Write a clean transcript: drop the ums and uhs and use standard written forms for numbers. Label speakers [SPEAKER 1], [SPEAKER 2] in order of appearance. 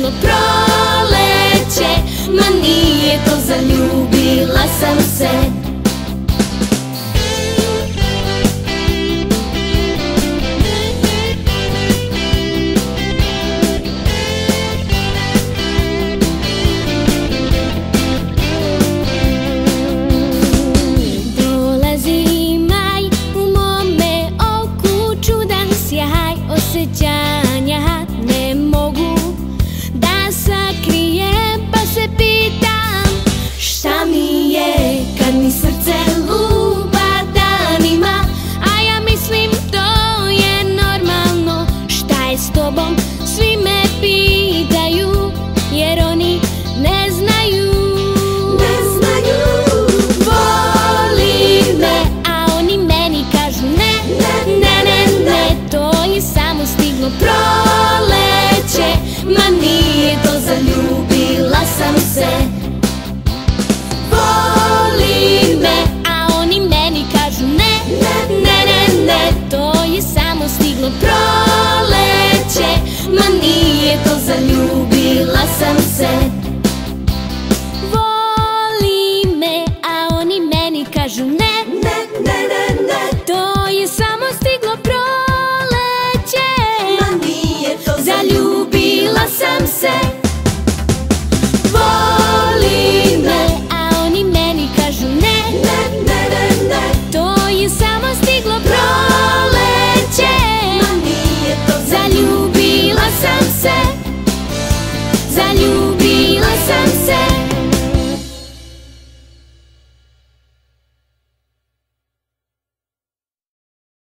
[SPEAKER 1] stiglo proleće, ma nije to, zaljubila sam se.
[SPEAKER 2] Osjećanja ne mogu da sakrijem, pa se pitam šta mi je kad mi srce lupa danima, a ja mislim to je normalno. Šta je s tobom, svi me pitaju, jer oni ne znaju. Voli me, a oni meni kažu ne, ne, ne, ne, to je samo stiglo proleće, ma nije to, zaljubila sam se. Voli me, a oni meni kažu ne, ne, ne, ne, to je samo stiglo proleće, ma nije to, zaljubila sam se. Voli me, a oni meni kažu ne, ne, ne, ne, ne, to je samo stiglo proleće, zaljubila sam se.